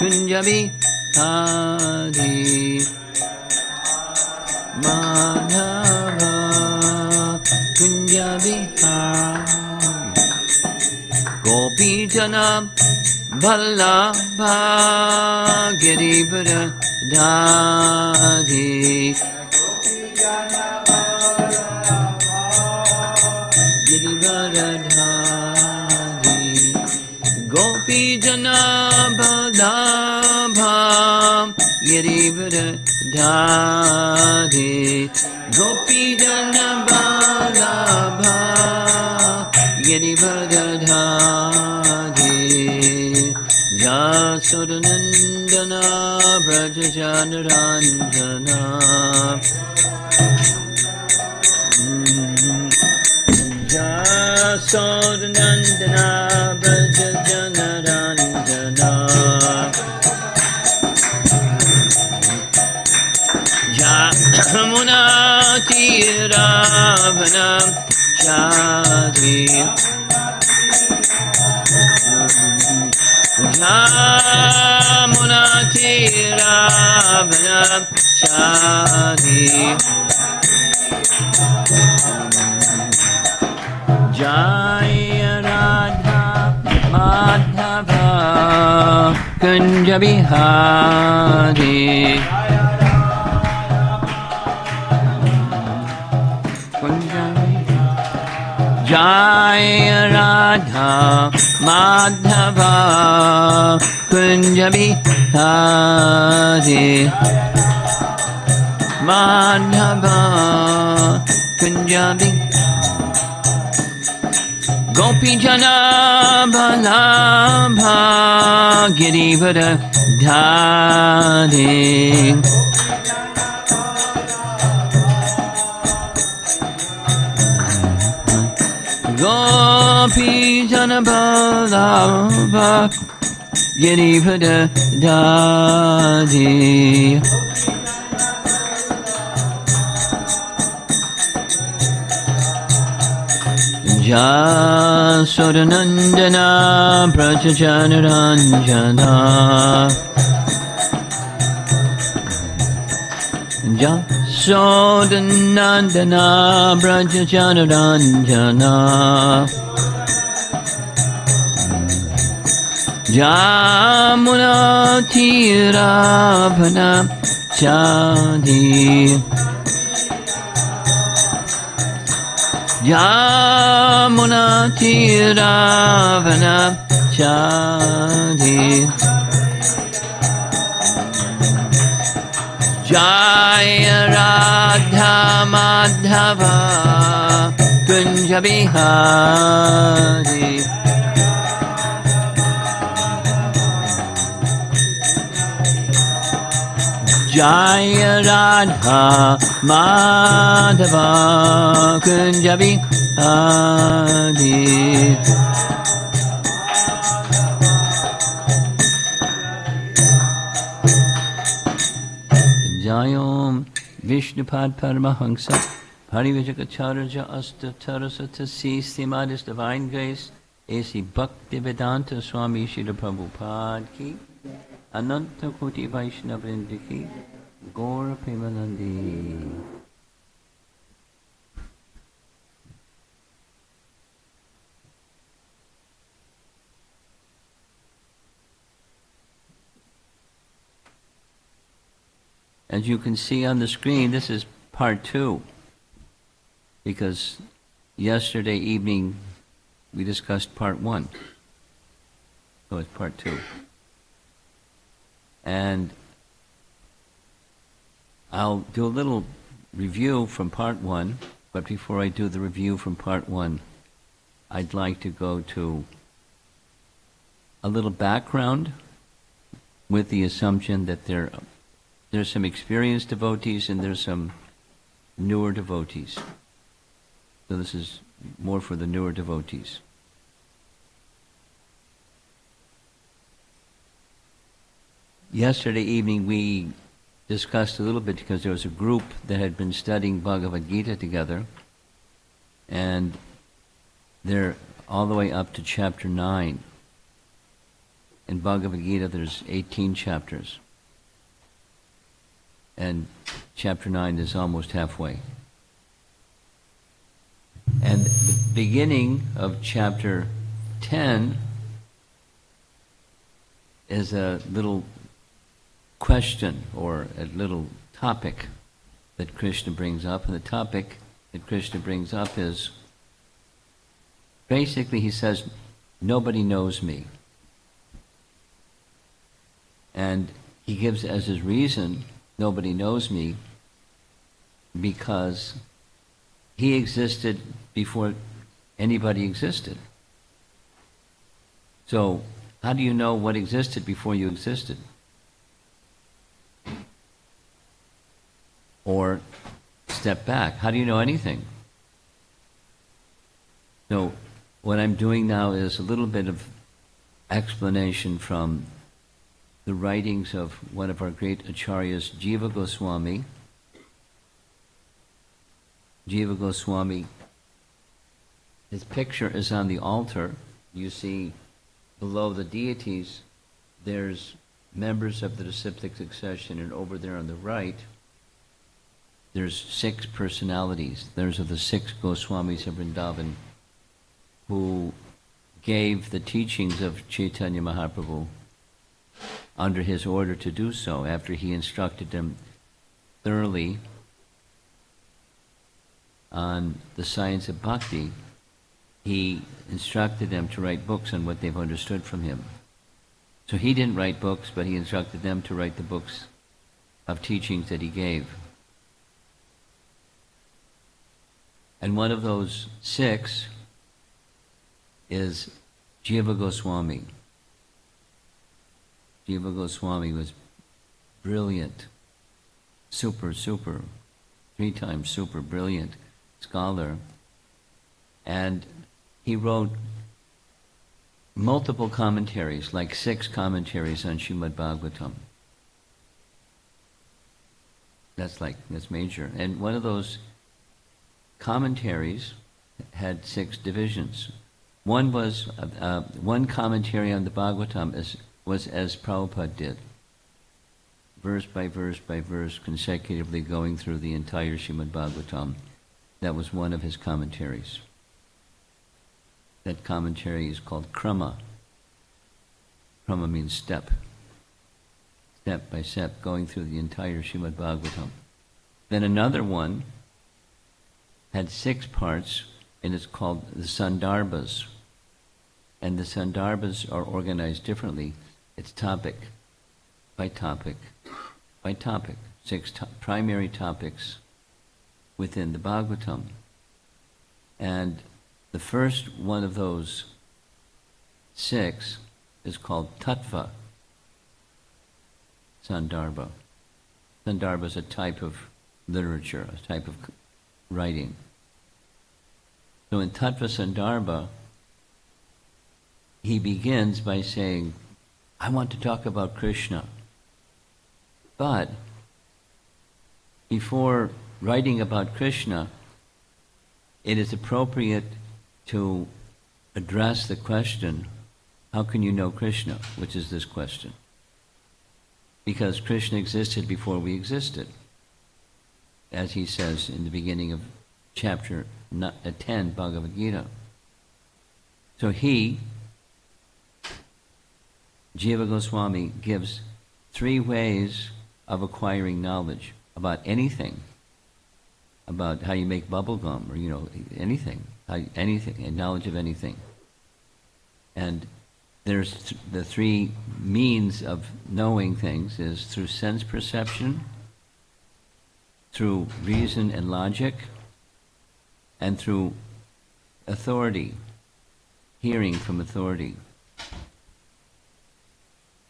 Kunjabi Hari Madhava Kunjabi Hari Gopi Jana Vallabha Girivara Dhari Girivara Dhari Gopi Jana Vallabha Girivara Dhari Gopi Jana Vallabha Girivara Dhari Yasodanandana Brajajanaranjana Yasodanandana Brajajanaranjana Yamuna Tiravana Shadi Yamuna Tiravana Shadi Jaya Radha Madhava Kunja Bihari Jaya Radha Madhava Kunja Bihari Madhava Kunja Bihari Gopi Jana Vallabha Girivara Dhari Gopi Jana Vallabha Girivara Dhari Jasodanandana Brajajanaranjana Jasodanandana Brajajanaranjana Jamuna Tiravana Chadi Yamuna Tiravana Chadi Jaya Radha Madhava Kunja Bihari Jaya Radha Madhava Kunja Bihari Jayom Vishnupad Paramahansa Parivajagacharya Astatarasata Sistimadis Divine Grace A.C. Bhaktivedanta Swami Srila Prabhupada Ki Ananta Koti Vaishnavrinda Ki Gaura Premanandi. As you can see on the screen, this is part 2, because yesterday evening we discussed part 1. So it's part 2. And I'll do a little review from part 1, but before I do the review from part 1, I'd like to go to a little background with the assumption that there's some experienced devotees and there's some newer devotees. So this is more for the newer devotees. Yesterday evening we discussed a little bit because there was a group that had been studying Bhagavad Gita together, and they're all the way up to chapter 9. in Bhagavad Gita there's 18 chapters. And chapter 9 is almost halfway. And the beginning of chapter 10 is a little question or a little topic that Krishna brings up. And the topic that Krishna brings up is, basically he says, nobody knows me. And he gives as his reason, nobody knows me, because he existed before anybody existed. So, how do you know what existed before you existed? Or step back, how do you know anything? So, what I'm doing now is a little bit of explanation from the writings of one of our great acharyas, Jiva Goswami. Jiva Goswami, his picture is on the altar. You see below the deities, there's members of the disciplic succession, and over there on the right, there's 6 personalities. Those are the 6 Goswamis of Vrindavan who gave the teachings of Chaitanya Mahaprabhu under his order to do so, after he instructed them thoroughly on the science of bhakti. He instructed them to write books on what they've understood from him. So he didn't write books, but he instructed them to write the books of teachings that he gave. And one of those 6 is Jiva Goswami. Jiva Goswami was brilliant, super, 3 times super brilliant scholar. And he wrote multiple commentaries, like 6 commentaries on Srimad Bhagavatam. That's major. And one of those commentaries had 6 divisions. One was, one commentary on the Bhagavatam was as Prabhupada did, verse by verse by verse, consecutively going through the entire Srimad Bhagavatam. That was one of his commentaries. That commentary is called Krama. Krama means step. Step by step, going through the entire Srimad Bhagavatam. Then another one had 6 parts, and it's called the Sandarbhas. And the Sandarbhas are organized differently. It's topic by topic by topic. 6 primary topics within the Bhagavatam. And the first one of those 6 is called Tattva Sandarbha. Sandarbha is a type of literature, a type of writing. So in Tattva Sandarbha, he begins by saying, I want to talk about Krishna. But before writing about Krishna, it is appropriate to address the question, how can you know Krishna? Which is this question. Because Krishna existed before we existed, as he says in the beginning of chapter 10, Bhagavad Gita. So he, Jiva Goswami, gives 3 ways of acquiring knowledge about anything, about how you make bubble gum, or anything, anything, knowledge of anything. And there's the 3 means of knowing things is through sense perception, through reason and logic, and through authority, hearing from authority.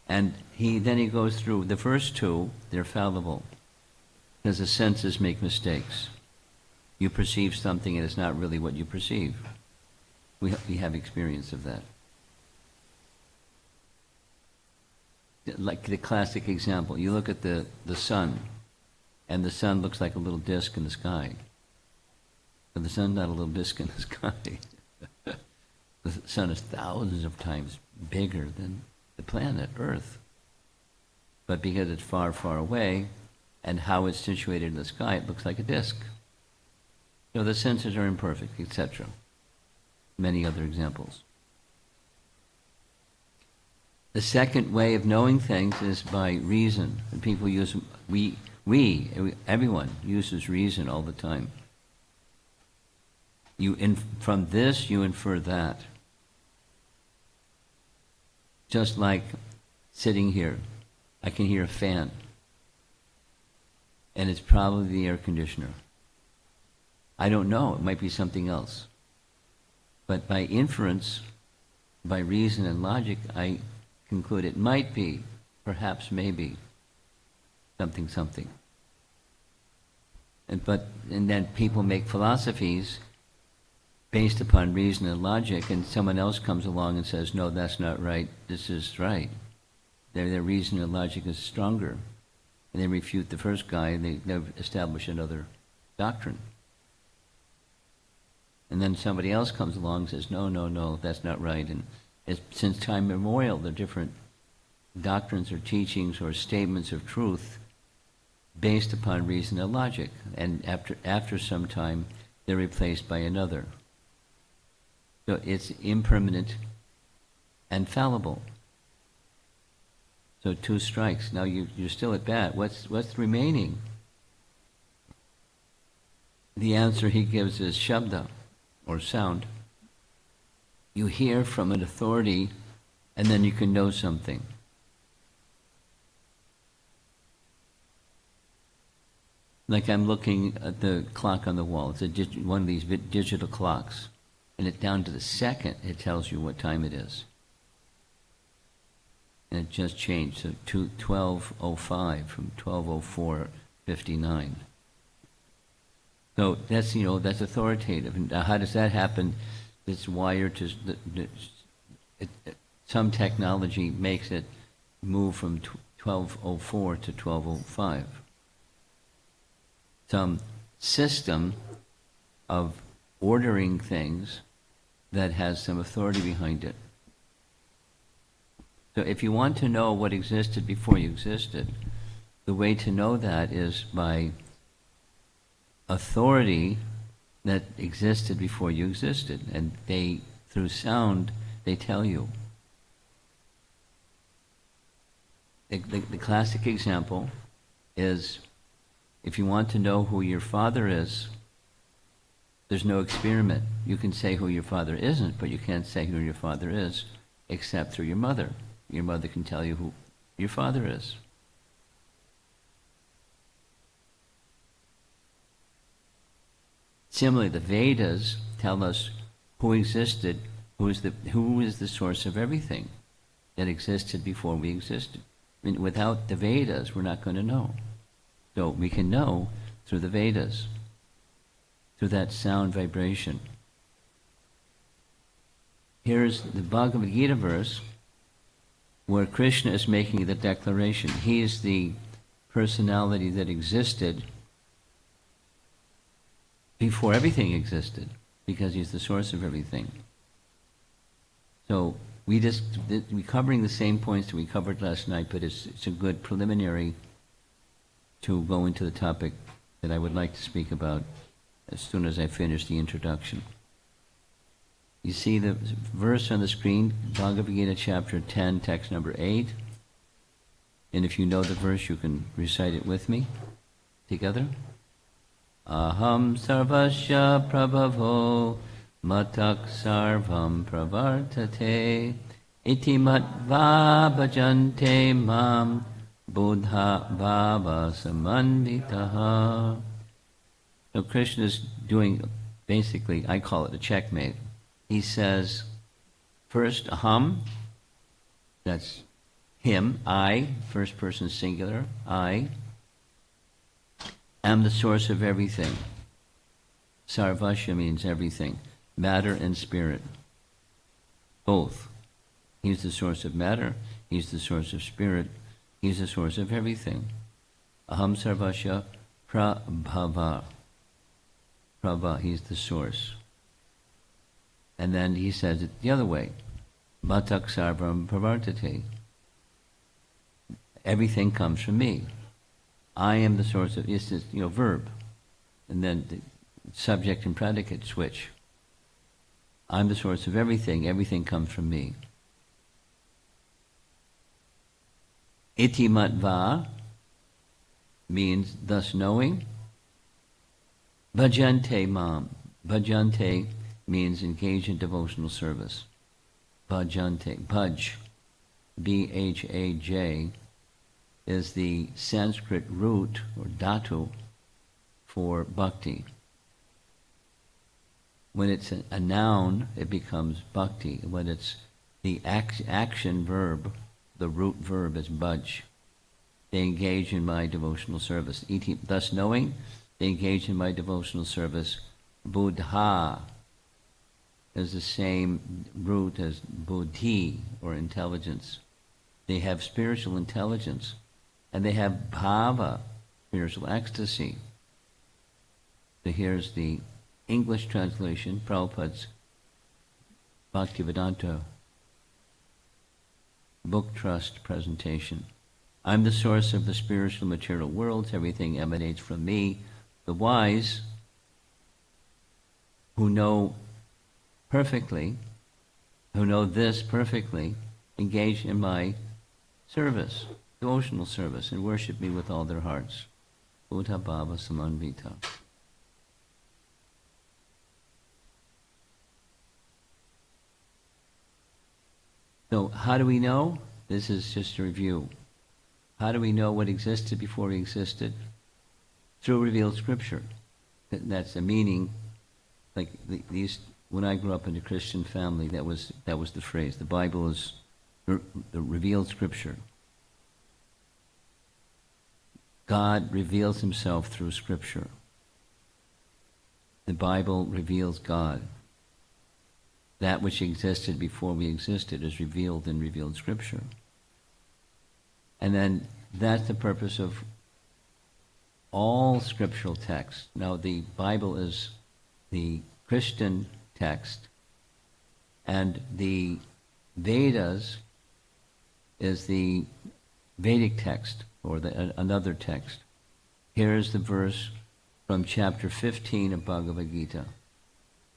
And then he goes through the first 2, they're fallible, because the senses make mistakes. You perceive something and it's not really what you perceive. We have experience of that. Like the classic example, you look at the sun, and the sun looks like a little disc in the sky. But the sun's not a little disc in the sky. The sun is thousands of times bigger than the the planet, Earth. But because it's far, far away, and how it's situated in the sky, it looks like a disk. So the senses are imperfect, etc. Many other examples. The second way of knowing things is by reason. And people use, everyone uses reason all the time. From this, you infer that. Just like sitting here, I can hear a fan, and it's probably the air conditioner. I don't know, it might be something else. But by inference, by reason and logic, I conclude it might be, perhaps maybe, something. And then people make philosophies based upon reason and logic, and someone else comes along and says, no, that's not right, this is right. Their reason and logic is stronger. And they refute the first guy, and they establish another doctrine. And then somebody else comes along and says, no, that's not right. And since time immemorial, the different doctrines or teachings or statements of truth based upon reason and logic. And after some time, they're replaced by another. So it's impermanent and fallible. So 2 strikes. Now you're still at bat. What's remaining? The answer he gives is shabda, or sound. You hear from an authority, and then you can know something. Like I'm looking at the clock on the wall. It's one of these digital clocks. And it down to the second, it tells you what time it is. And it just changed, so 12:05 from 12:04:59. So that's authoritative. And how does that happen? It's wired to some technology makes it move from 12:04 to 12:05. Some system of ordering things that has some authority behind it. So if you want to know what existed before you existed, the way to know that is by authority that existed before you existed. And through sound, they tell you. The classic example is, if you want to know who your father is, there's no experiment. You can say who your father isn't, but you can't say who your father is except through your mother. Your mother can tell you who your father is. Similarly, the Vedas tell us who existed, who is the source of everything that existed before we existed. I mean, without the Vedas, we're not going to know. So we can know through the Vedas, through that sound vibration. Here's the Bhagavad Gita verse where Krishna is making the declaration. He is the personality that existed before everything existed, because he's the source of everything. So we're covering the same points that we covered last night, but it's a good preliminary to go into the topic that I would like to speak about as soon as I finish the introduction. You see the verse on the screen, Bhagavad Gita chapter 10, text number 8. And if you know the verse, you can recite it with me together. Aham sarvasya prabhavo matak sarvam pravartate iti matva bhajante mam buddha bhava samanditaha. So Krishna is doing, basically, I call it a checkmate. He says, first, aham, that's him, I, first person singular, I am the source of everything. Sarvasya means everything, matter and spirit, both. He's the source of matter, he's the source of spirit, he's the source of everything. Aham sarvasya prabhava. Prabha, he's the source. And then he says it the other way. Matak sarvam pravartate. everything comes from me. I am the source of, it's this, verb. And then the subject and predicate switch. I'm the source of everything. Everything comes from me. Iti matva means thus knowing. Bhajante mam. Bhajante means engage in devotional service. Bhajante. Bhaj. B-H-A-J is the Sanskrit root or dhatu for bhakti. When it's a noun, it becomes bhakti. When it's the action verb, the root verb is bhaj. They engage in my devotional service. Thus knowing, they engage in my devotional service. Buddha is the same root as buddhi, or intelligence. They have spiritual intelligence, and they have bhava, spiritual ecstasy. So here's the English translation, Prabhupada's Bhaktivedanta Book Trust presentation. I'm the source of the spiritual material worlds. Everything emanates from me. The wise, who know perfectly, who know this perfectly, engage in my service, devotional service, and worship me with all their hearts. Buddha Bhava Samanvita. So how do we know? This is just a review. How do we know what existed before we existed? Through revealed scripture. That's the meaning. Like these, when I grew up in a Christian family, that was the phrase. The Bible is the revealed scripture. God reveals himself through scripture. The Bible reveals God. That which existed before we existed is revealed in revealed scripture. And then that's the purpose of all scriptural texts. Now the Bible is the Christian text, and the Vedas is the Vedic text, or another text. Here is the verse from chapter 15 of Bhagavad Gita.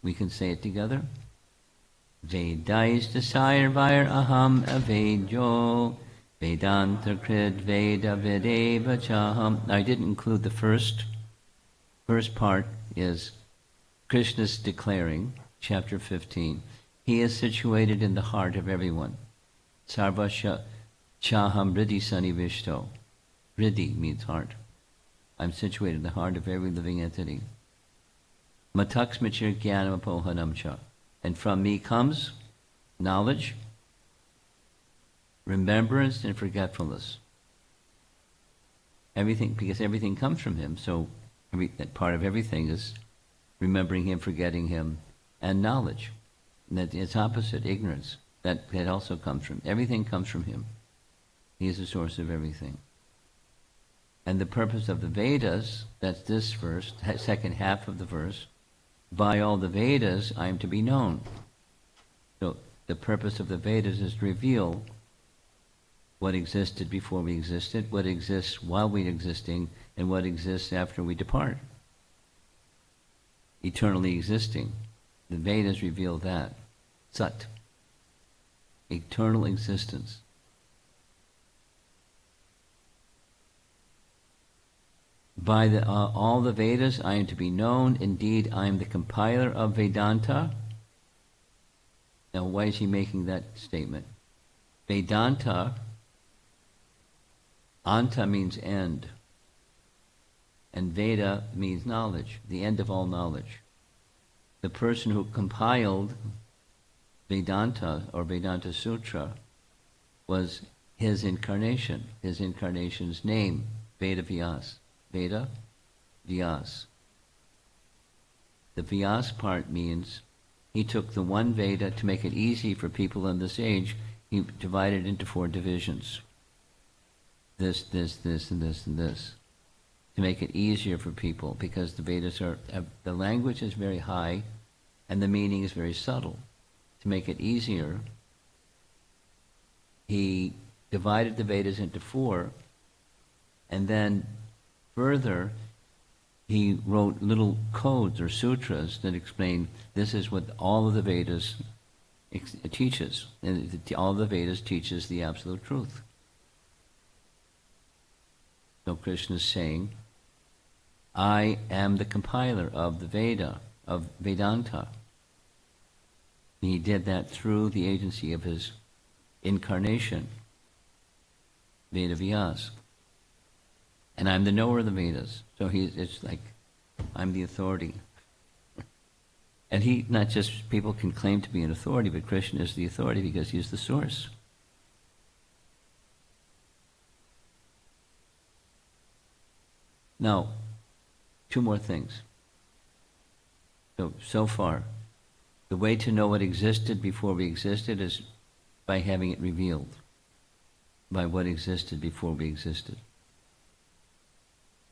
We can say it together. Vedais desire vair aham avedyo Vedanta krid veda vedeva chaham. I didn't include the first part is Krishna's declaring, chapter 15. He is situated in the heart of everyone. Sarva chaham riddhi sanivishto. Riddhi means heart. I'm situated in the heart of every living entity. Mataksmachir jnanam apohanamcha. And from me comes knowledge, remembrance, and forgetfulness. Everything, because everything comes from him, so that part of everything is remembering him, forgetting him, and knowledge. And that it's opposite, ignorance. That also comes from, everything comes from him. He is the source of everything. And the purpose of the Vedas, that's this verse, second half of the verse, by all the Vedas I am to be known. So the purpose of the Vedas is to reveal what existed before we existed, what exists while we're existing, and what exists after we depart. Eternally existing. The Vedas reveal that. Sat. Eternal existence. By all the Vedas I am to be known. Indeed, I am the compiler of Vedanta. Now, why is he making that statement? Vedanta, anta means end. And Veda means knowledge, the end of all knowledge. The person who compiled Vedanta or Vedanta Sutra was his incarnation's name, Veda Vyas. Veda Vyas. The Vyas part means he took the one Veda to make it easy for people in this age. He divided it into 4 divisions. This, and this, and this. To make it easier for people, because the Vedas the language is very high and the meaning is very subtle. To make it easier, he divided the Vedas into four, and then further he wrote little codes or sutras that explain this is what all of the Vedas teaches. And all of the Vedas teaches the absolute truth. So Krishna is saying, I am the compiler of the Veda, of Vedanta. He did that through the agency of his incarnation, Vedavyas. And I'm the knower of the Vedas. So it's like, I'm the authority. And he, not just people can claim to be an authority, but Krishna is the authority because he's the source. Now, two more things. So far, the way to know what existed before we existed is by having it revealed, by what existed before we existed.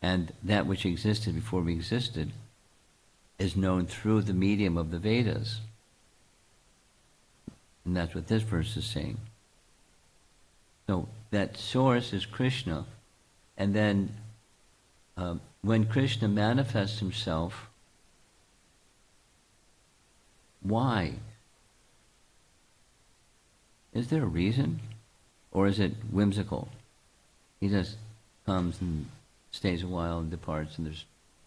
And that which existed before we existed is known through the medium of the Vedas. And that's what this verse is saying. So that source is Krishna. And then when Krishna manifests himself, why? Is there a reason? Or is it whimsical? He just comes and stays a while and departs, and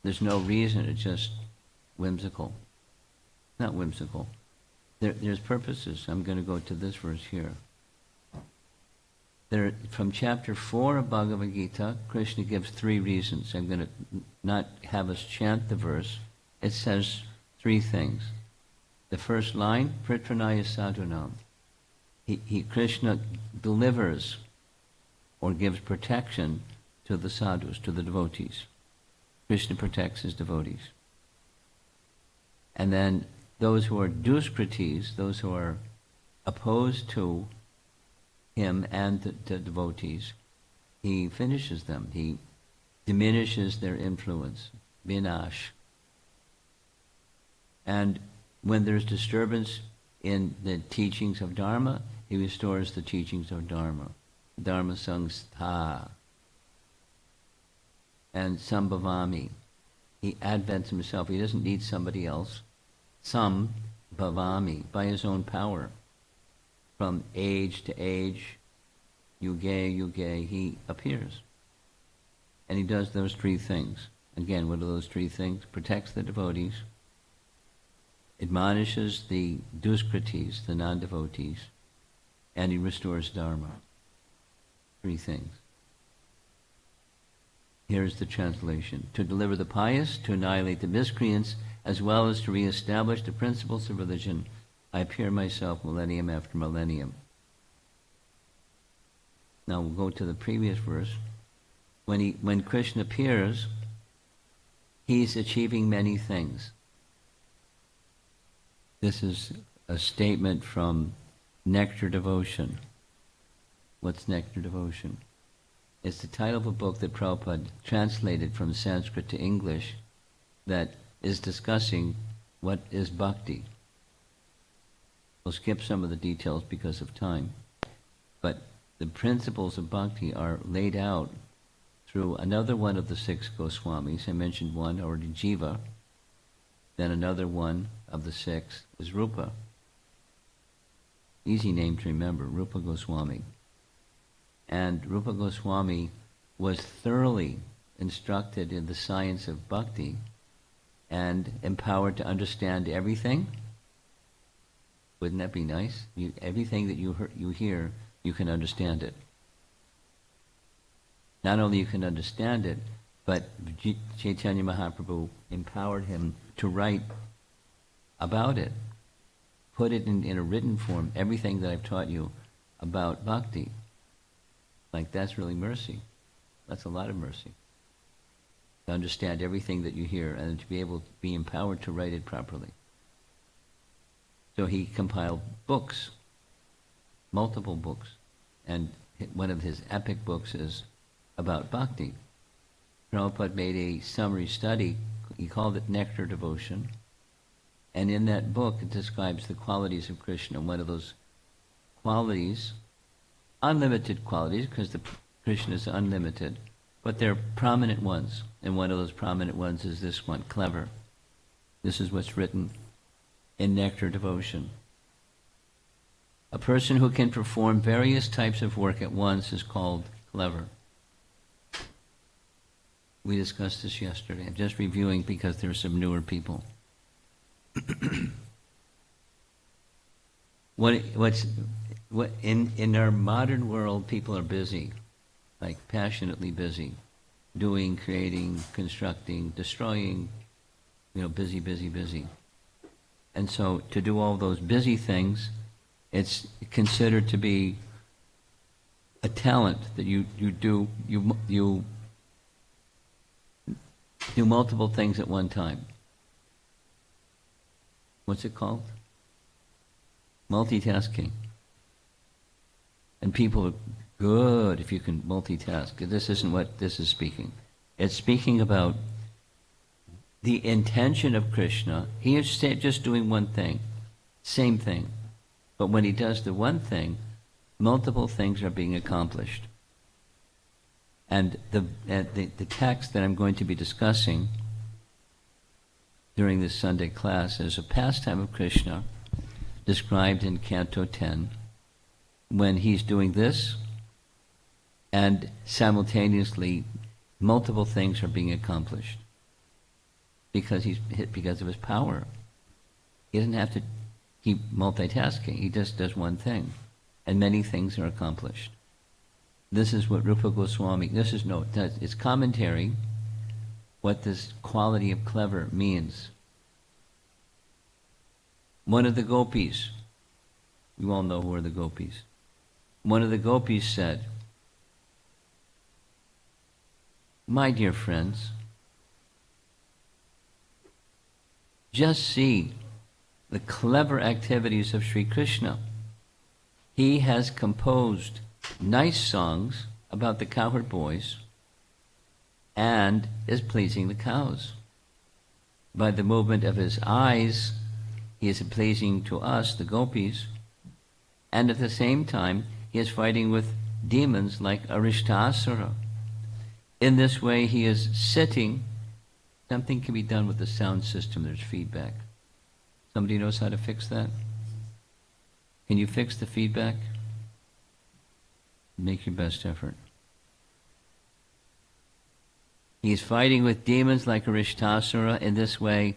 there's no reason. It's just whimsical. Not whimsical. There's purposes. I'm going to go to this verse here. From chapter 4 of Bhagavad Gita, Krishna gives three reasons. I'm going to not have us chant the verse. It says three things. The first line, Pritranaya Sadhunam. Krishna delivers or gives protection to the sadhus, to the devotees. Krishna protects his devotees. And then those who are duskritis, those who are opposed to him and the devotees, he finishes them. He diminishes their influence, vinash. And when there's disturbance in the teachings of Dharma, he restores the teachings of Dharma. Dharma sangstha. And sambhavami. He advents himself. He doesn't need somebody else. Sambhavami, by his own power. From age to age, yuge, he appears. And he does those three things. Again, what are those three things? Protects the devotees, admonishes the duskritis, the non-devotees, and he restores Dharma. Three things. Here's the translation. To deliver the pious, to annihilate the miscreants, as well as to reestablish the principles of religion, I appear myself millennium after millennium. Now we'll go to the previous verse. When Krishna appears, he's achieving many things. This is a statement from Nectar Devotion. What's Nectar Devotion? It's the title of a book that Prabhupada translated from Sanskrit to English that is discussing what is bhakti. We'll skip some of the details because of time. But the principles of bhakti are laid out through another one of the six Goswamis. I mentioned one already, Jiva. Then another one of the six is Rupa. Easy name to remember, Rupa Goswami. And Rupa Goswami was thoroughly instructed in the science of bhakti and empowered to understand everything. Wouldn't that be nice? Everything that you hear, you can understand it. Not only you can understand it, but Chaitanya Mahaprabhu empowered him to write about it. Put it in a written form, everything that I've taught you about bhakti. Like, that's really mercy. That's a lot of mercy. To understand everything that you hear and to be able to be empowered to write it properly. So he compiled books, multiple books, and one of his epic books is about bhakti. Prabhupada made a summary study, he called it Nectar Devotion, and in that book it describes the qualities of Krishna. One of those qualities unlimited qualities, because the Krishna is unlimited, but they're prominent ones. And one of those prominent ones is this one, clever. This is what's written in Nectar Devotion. A person who can perform various types of work at once is called clever. We discussed this yesterday. I'm just reviewing because there are some newer people. In our modern world, people are busy, like passionately busy, doing, creating, constructing, destroying, busy, busy, busy. And so to do all those busy things, it's considered to be a talent that you do multiple things at one time. What's it called? Multitasking. And people are good if you can multitask. This isn't what this is speaking. It's speaking about the intention of Krishna. He is just doing one thing, same thing. But when he does the one thing, multiple things are being accomplished. And the text that I'm going to be discussing during this Sunday class is a pastime of Krishna described in Canto 10, when he's doing this and simultaneously multiple things are being accomplished because of his power. He doesn't have to keep multitasking. He just does one thing and many things are accomplished. This is what Rupa Goswami, it's commentary, what this quality of clever means. One of the gopis, you all know who are the gopis. One of the gopis said, "My dear friends, just see the clever activities of Sri Krishna. He has composed nice songs about the cowherd boys and is pleasing the cows. By the movement of his eyes, he is pleasing to us, the gopis, and at the same time, he is fighting with demons like Arishtasura. In this way, he is sitting. Something can be done with the sound system. There's feedback. Somebody knows how to fix that? Can you fix the feedback? Make your best effort. He is fighting with demons like Arishtasura. In this way,